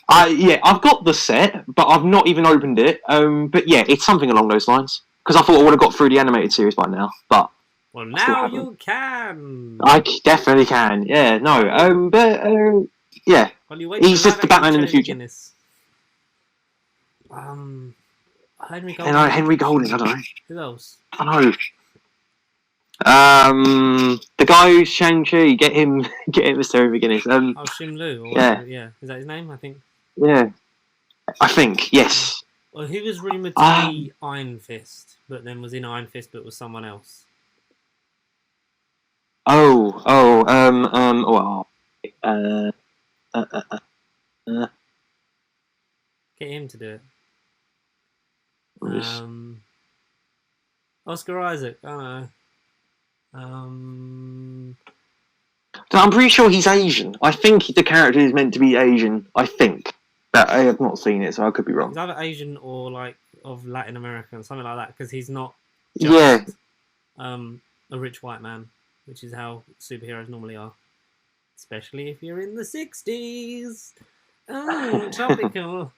Yeah, I've got the set, but I've not even opened it. But yeah, it's something along those lines. Because I thought I would have got through the animated series by now, but well, now you can. I definitely can. Yeah, no. Yeah, well, you wait he's just the Batman in the Terry future. McGinnis. Henry You know, Henry Golding. I don't know. Who else? I know. The guy who's Shang-Chi, get him as Terry McGinnis. Shim Lu. Or yeah. whatever. Yeah. Is that his name? I think. Yeah, I think yes. Well, he was rumoured to be Iron Fist, but then was in Iron Fist, but was someone else. Get him to do it. Oscar Isaac. I don't know. I'm pretty sure he's Asian. I think the character is meant to be Asian. I think, but I have not seen it, so I could be wrong. He's either Asian or like of Latin American, something like that, because he's not just a rich white man, which is how superheroes normally are, especially if you're in the 60s. Oh, tropical.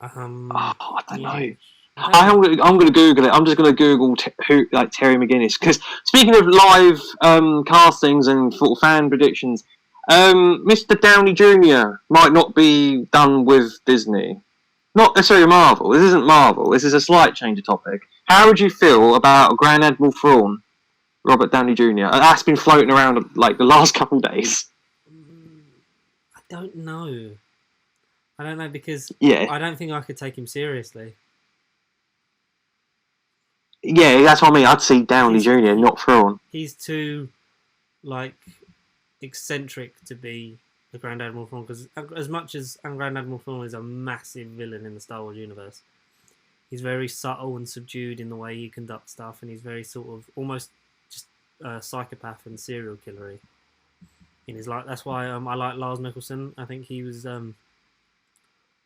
I don't know. I'm going to Google it. I'm just going to Google Terry McGinnis, because speaking of live castings and sort of fan predictions, Mr. Downey Jr. might not be done with Disney. Not necessarily Marvel. This isn't Marvel. This is a slight change of topic. How would you feel about Grand Admiral Thrawn, Robert Downey Jr.? That's been floating around like the last couple of days. I don't know. Because I don't think I could take him seriously. Yeah, that's what I mean. I'd see Downey Jr., not Thrawn. He's too, like, eccentric to be the Grand Admiral Thrawn, because as much as Grand Admiral Thrawn is a massive villain in the Star Wars universe, he's very subtle and subdued in the way he conducts stuff, and he's very sort of almost just psychopath and serial killery in his life. That's why I like Lars Mikkelsen. I think he was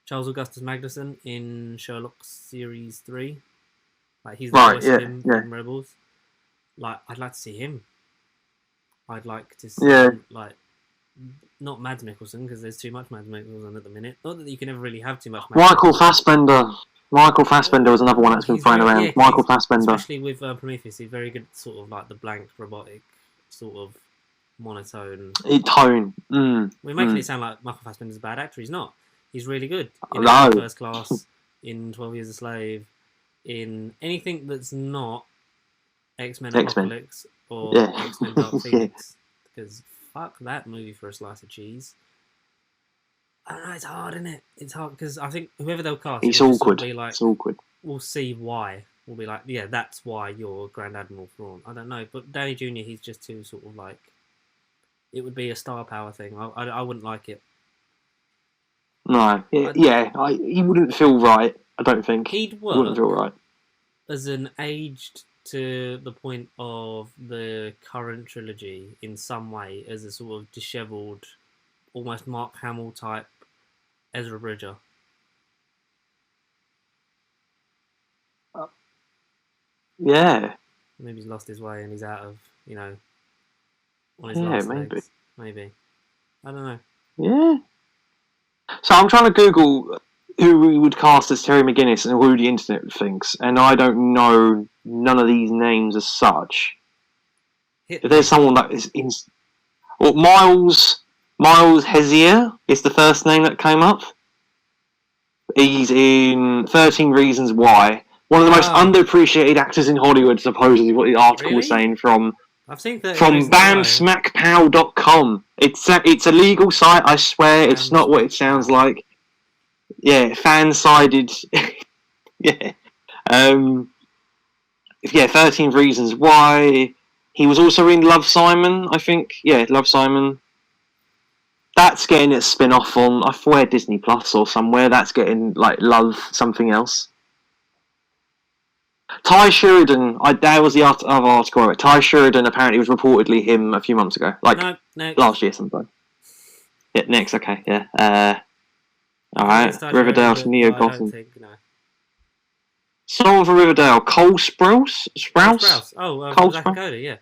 Charles Augustus Magnuson in Sherlock Series 3. Like, he's the voice of him in Rebels. Like, I'd like to see him. I'd like to see, like, not Mads Mikkelsen, because there's too much Mads Mikkelsen at the minute. Not that you can ever really have too much Mads Michael Fassbender. Michael Fassbender was another one that's been thrown around. Yeah, Michael Fassbender. Especially with Prometheus, he's very good, sort of like the blank, robotic, sort of monotone. Tone. We're making it sound like Michael Fassbender's a bad actor. He's not. He's really good. In First Class, in 12 Years a Slave, in anything that's not X-Men Apocalypse or X-Men Dark Phoenix, because fuck that movie for a slice of cheese. I don't know, it's hard, isn't it? It's hard, because I think whoever they'll cast, it's awkward. It's awkward. We'll see why. We'll be like, yeah, that's why you're Grand Admiral Thrawn. I don't know, but Downey Jr., he's just too sort of like, it would be a star power thing. I wouldn't like it. No. He wouldn't feel right. I don't think. He'd He wouldn't feel work right. as an aged to the point of the current trilogy in some way, as a sort of dishevelled, almost Mark Hamill type Ezra Bridger. Yeah. Maybe he's lost his way and he's out of, on his Yeah, last maybe. legs. Maybe. I don't know. Yeah. So I'm trying to Google who we would cast as Terry McGinnis and who the internet thinks, and I don't know none of these names as such. If there's someone that is in, well, Miles Hesier is the first name that came up. He's in 13 Reasons Why. One of the most underappreciated actors in Hollywood, supposedly, what the article was saying from I've seen 13 from Reasons Why. BamSmackPow.com. It's a legal site, I swear. It's not what it sounds like. Yeah, fan-sided. Yeah. 13 Reasons Why. He was also in Love, Simon, I think. Yeah, Love, Simon. That's getting its spin-off on, I swear, Disney Plus or somewhere. That's getting, Love something else. Ty Sheridan, that was the other article. Right? Ty Sheridan apparently was reportedly him a few months ago. No, next. Last year sometime. Yeah, next, okay, yeah. Alright, Riverdale to Neo Gotham. Someone from Riverdale, Cole Sprouse? Oh, Cole Zack Sprouse? Coda, yeah.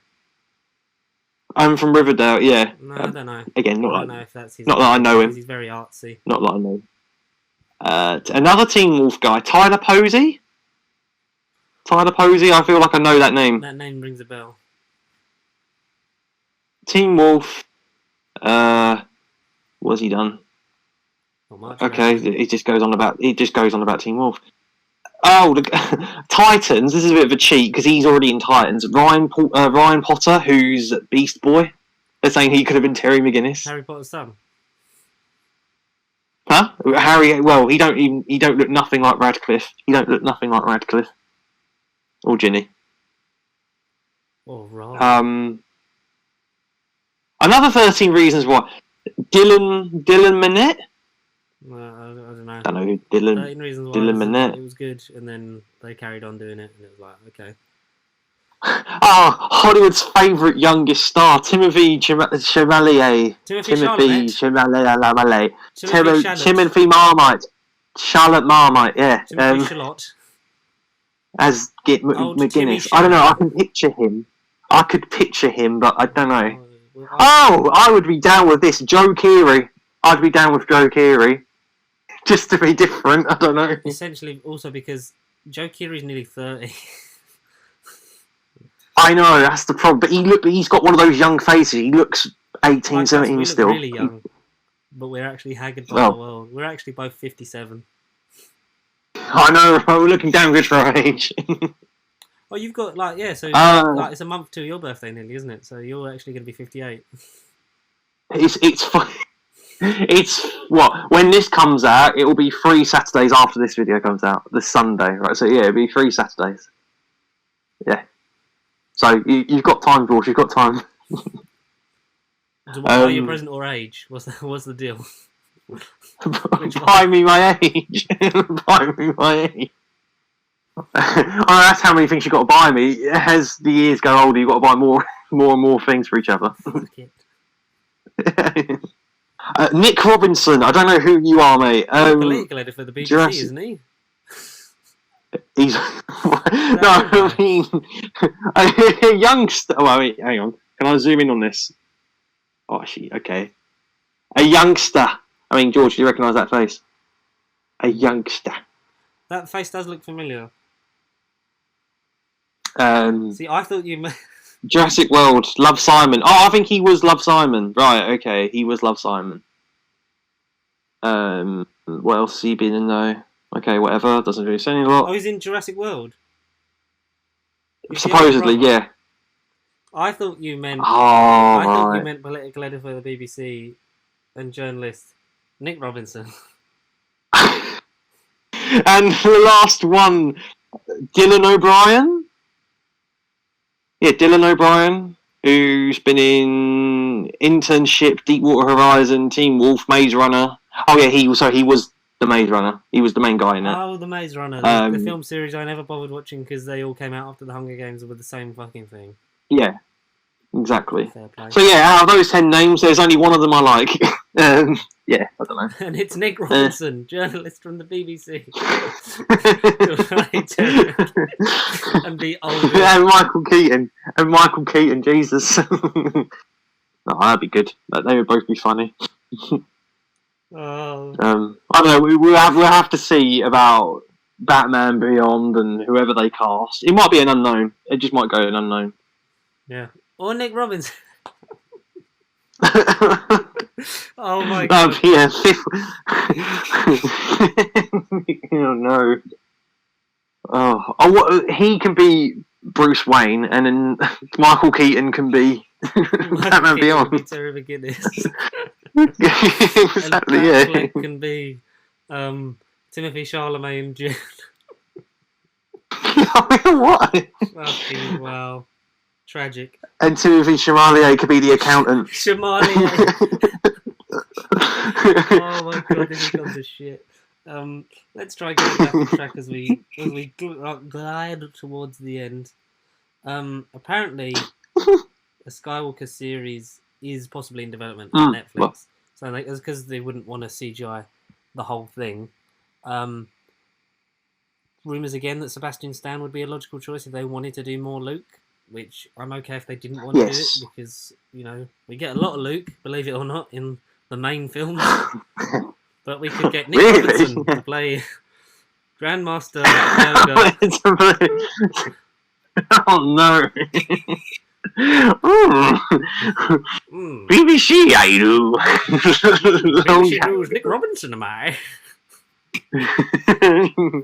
I'm from Riverdale, yeah. No, I don't know. Again, I don't know if that's his. Not that I know him. He's very artsy. Not that I know him. Another Teen Wolf guy, Tyler Posey? I feel like I know that name. That name rings a bell. Teen Wolf. What's he done? Not much. Okay, it just goes on about Teen Wolf. Oh, Titans. This is a bit of a cheat because he's already in Titans. Ryan Potter, who's Beast Boy. They're saying he could have been Terry McGinnis. Harry Potter's son. Huh? Harry? Well, he don't look nothing like Radcliffe. Or Ginny. Oh, right. Another 13 Reasons Why. Dylan Minnette? I don't know. I don't know who Dylan. 13 Reasons Why. Dylan Minnette. It was good, and then they carried on doing it, and it was like, okay. Hollywood's favourite youngest star, Timothy Chalamet. Timothy Marmite. Charlotte Marmite, yeah. Timothy Shalott. As McGinnis. I don't know, I can picture him. But I don't know. I would be down with this. Joe Keery. I'd be down with Joe Keery. Just to be different, I don't know. Essentially, also because Joe Keery's nearly 30. I know, that's the problem. But he's got one of those young faces. He looks 18, 17 we still. Look really young, but we're actually haggard by the world. We're actually both 57. I know, we're looking damn good for our age. Oh, you've got so it's a month to your birthday nearly, isn't it? So you're actually going to be 58. It's fun. It's when this comes out, it will be 3 Saturdays after this video comes out, this Sunday, right? So yeah, it'll be 3 Saturdays. Yeah. So you've got time, George. You've got time. So what your present or age? What's the deal? Buy me my age. Buy me my age. That's how many things you've got to buy me. As the years go older, you've got to buy more and more things for each other. Nick Robinson. I don't know who you are, mate. Political editor for the BBC, isn't he? He's I mean, a youngster. Oh, wait, hang on. Can I zoom in on this? Oh, actually, okay. A youngster. I mean, George, do you recognise that face? A youngster. That face does look familiar. See, I thought you meant Jurassic World, Love, Simon. Oh, I think he was Love, Simon. Right, okay, he was Love, Simon. What else has he been in though? Okay, whatever. Doesn't really say any lot. Oh, he's in Jurassic World. Supposedly, yeah. I thought you meant. You meant political editor for the BBC and journalist Nick Robinson. And the last one, Dylan O'Brien. Yeah, Dylan O'Brien, who's been in Internship, Deepwater Horizon, Teen Wolf, Maze Runner. Oh yeah, he was the Maze Runner. He was the main guy in it. Oh, the Maze Runner, the film series I never bothered watching because they all came out after the Hunger Games with the same fucking thing. Yeah, exactly. Fair play. So yeah, out of those 10 names, there's only one of them I like. Yeah, I don't know. And it's Nick Robinson, journalist from the BBC. And be old. And Michael Keaton, Jesus. No, that'd be good. They would both be funny. Oh. I don't know. We'll have to see about Batman Beyond and whoever they cast. It might be an unknown. It just might go an unknown. Yeah. Or Nick Robinson. Oh my god. Yeah. Oh no. He can be Bruce Wayne, and then Michael Keaton can be Batman Beyond. Terry McGinnis. Exactly. And Yeah. can be Timothy Chalamet Jr. What? Fucking wow. Tragic. And Timothy Chalamet could be the accountant. Chalamet. Oh my god, this has gone to shit. Let's try getting back on track as we glide towards the end. Apparently, a Skywalker series is possibly in development on Netflix. Well. So because they wouldn't want to CGI the whole thing. Rumours again that Sebastian Stan would be a logical choice if they wanted to do more Luke, which I'm okay if they didn't want to do it because, you know, we get a lot of Luke, believe it or not, in the main films. But we could get Nick Robinson to play Grandmaster Yoda. Oh no. BBC, I do. BBC News, Nick Robinson, am I?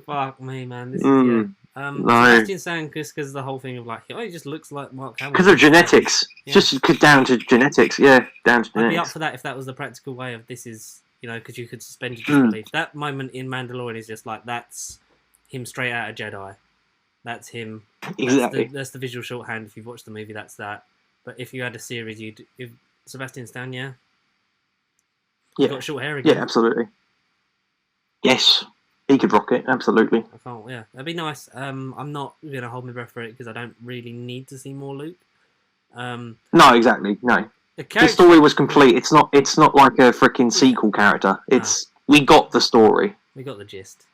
Fuck me, man. This is No. Sebastian Stan, because the whole thing of like, oh, he just looks like Mark Hamill. Because of genetics. Yeah. Just down to genetics. Yeah, down to genetics. I'd be up for that if that was the practical way of this is, you know, because you could suspend your disbelief. That moment in Mandalorian is just like, that's him straight out of Jedi. That's him. Exactly. That's the visual shorthand. If you've watched the movie, that's that. But if you had a series, if Sebastian Stan, He's got short hair again. Yeah, absolutely. Yes, he could rock it. Absolutely. I can't. Yeah, that'd be nice. I'm not gonna hold my breath for it because I don't really need to see more Luke. No, exactly. No. The story was complete. It's not like a freaking sequel character. We got the story. We got the gist.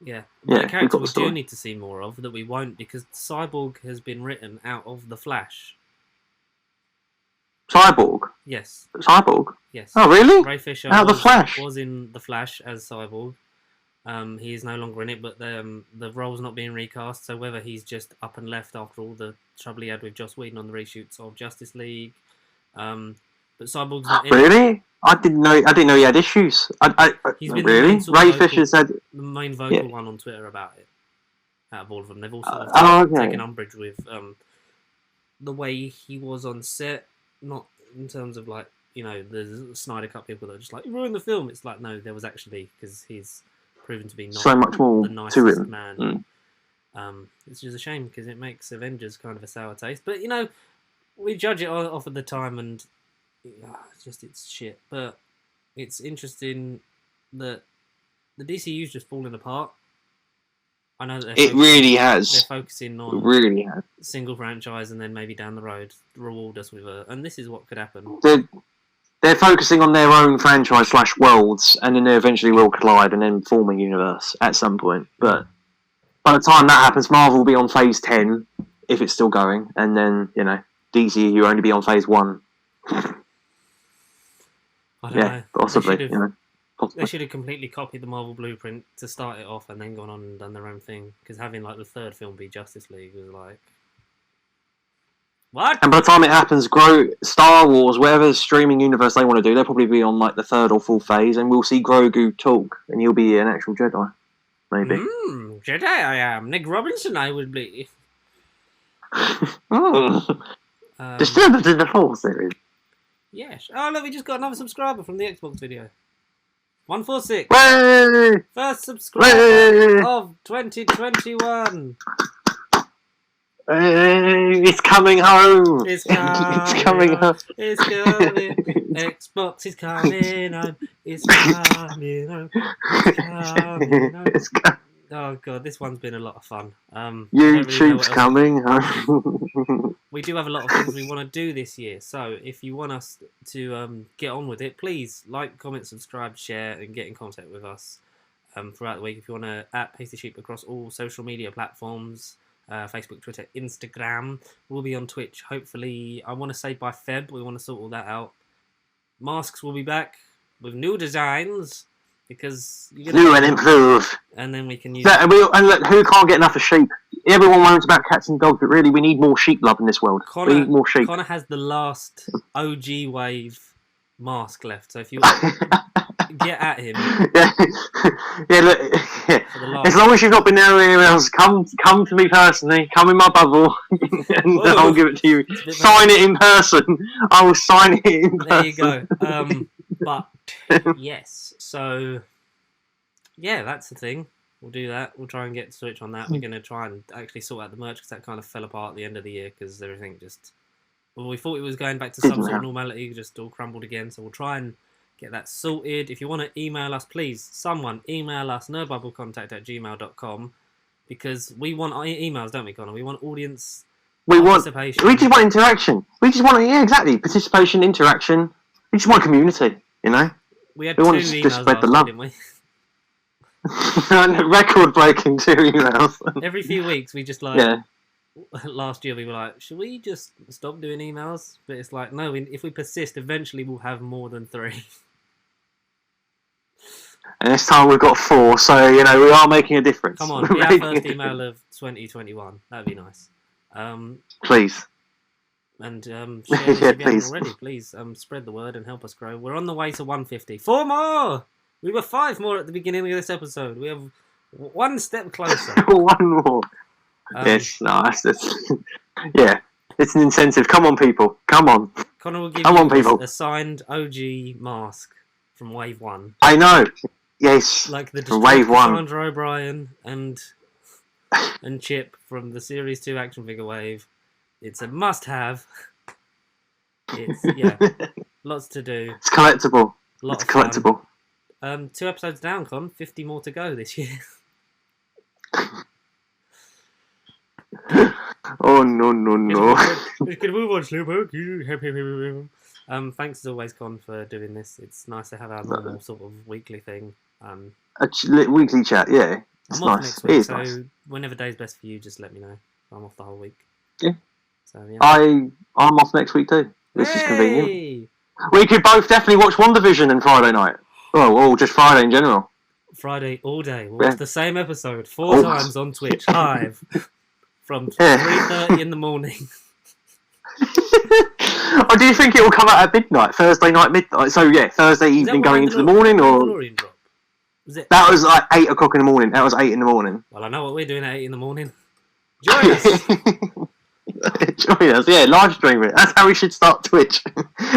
Yeah. Yeah, the character we the story. do need to see more of that we won't because Cyborg has been written out of The Flash. Cyborg. Yes. Cyborg. Yes. Oh, really? Ray Fisher Out of The Flash. was in The Flash as Cyborg. He is no longer in it, but the role's not being recast. So whether he's just up and left after all the trouble he had with Joss Whedon on the reshoots of Justice League, but Cyborg's not in it. Really? I didn't know he had issues. He's been really? Ray Fisher said the main vocal one on Twitter about it. Out of all of them, they've all sort of taken umbrage with the way he was on set. Not in terms of like, you know, the Snyder Cut people that are just like, you ruined the film. It's like, no, there was actually, because he's proven to be not so much more the to nicest him. man. It's just a shame because it makes Avengers kind of a sour taste. But, you know, we judge it off at the time and it's shit. But it's interesting that the DCU's just falling apart. I know that it really has. They're focusing on really has. single franchise and then maybe down the road reward us with a... And this is what could happen. They're focusing on their own franchise / worlds, and then they eventually will collide and then form a universe at some point. But by the time that happens, Marvel will be on phase 10, if it's still going, and then, you know, DC will only be on phase 1. I don't know. Possibly, you know. They should have completely copied the Marvel blueprint to start it off and then gone on and done their own thing. Because having like the third film be Justice League was like... What? And by the time it happens, Star Wars, whatever streaming universe they want to do, they'll probably be on like the third or fourth phase, and we'll see Grogu talk, and he'll be an actual Jedi, maybe. Jedi I am. Nick Robinson I would be. Disturbance in the Force series. Yes. Oh look, we just got another subscriber from the Xbox video. 146. Way! First subscriber of 2021. It's coming home. It's coming. It's coming home. It's coming. Xbox is coming home. It's coming home. It's coming home. It's coming. Oh god, this one's been a lot of fun. YouTube's coming home. We do have a lot of things we want to do this year, so if you want us to get on with it, please like, comment, subscribe, share, and get in contact with us throughout the week. If you want to Pasty Sheep across all social media platforms, Facebook, Twitter, Instagram. We'll be on Twitch, hopefully, I want to say by Feb. We want to sort all that out. Masks will be back with new designs. Because new and improve, and then we can use. And look, who can't get enough of sheep? Everyone moans about cats and dogs, but really, we need more sheep love in this world. We need more sheep. Connor has the last OG wave mask left, so if you get at him, look, as long as you've not been there anywhere else, come to me personally. Come in my bubble, and I'll give it to you. Sign it in person. I will sign it in person. There you go. But yes, so yeah, that's the thing. We'll do that. We'll try and get Switch on that. We're going to try and actually sort out the merch because that kind of fell apart at the end of the year because everything just... Well, we thought it was going back to some sort of normality, just all crumbled again. So we'll try and get that sorted. If you want to email us, please, someone email us, nerdbubblecontact@gmail.com, because we want emails, don't we, Connor? We want audience participation. We just want interaction. We just want, exactly, participation, interaction. We just want community, you know? We had 2 emails to spread the love, didn't we? Record breaking 2 emails. Every few weeks, we just like... Yeah. Last year, we were like, should we just stop doing emails? But it's like, no, if we persist, eventually we'll have more than 3. And this time we've got 4, so, you know, we are making a difference. Come on, be our first email of 2021. That'd be nice. Please. And share this if you haven't already. Please spread the word and help us grow. We're on the way to 150. 4 more! We were 5 more at the beginning of this episode. We have 1 step closer. 1 more. Yes, no, that's yeah, it's an incentive. Come on, people. Come on. Connor will give you a signed OG mask from Wave 1. I know. Yes. Like the Wave 1. Sandra O'Brien and Chip from the Series 2 action figure Wave. It's a must-have. It's lots to do. It's collectible. It's collectible. 2 episodes down, Con. 50 more to go this year. Oh no! Can move on, Slowpoke. Thanks as always, Con, for doing this. It's nice to have our normal sort of weekly thing. A weekly chat, yeah. It's I'm off nice. next week, it is so nice. Whenever day's best for you, just let me know. I'm off the whole week. Yeah. So yeah. I'm off next week too. This is convenient. We could both definitely watch WandaVision on Friday night. Or just Friday in general. Friday all day. We'll watch the same episode 4 times on Twitch live. From 3:30 in the morning. Or do you think it will come out at midnight? Thursday night, midnight? So yeah, Thursday evening going into the morning, or... That was like 8 o'clock in the morning. That was 8 in the morning. Well, I know what we're doing at 8 in the morning. Join us! Join us, yeah, live stream it. That's how we should start Twitch.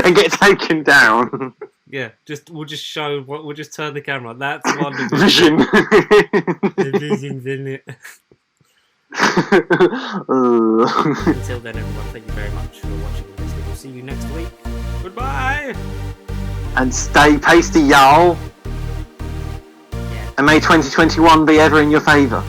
And get taken down. Yeah, we'll just turn the camera. That's WandaVision. Vision. The vision's in it. Until then, everyone, thank you very much for watching and listening. We'll see you next week. Goodbye! And stay pasty, y'all. Yeah. And may 2021 be ever in your favour.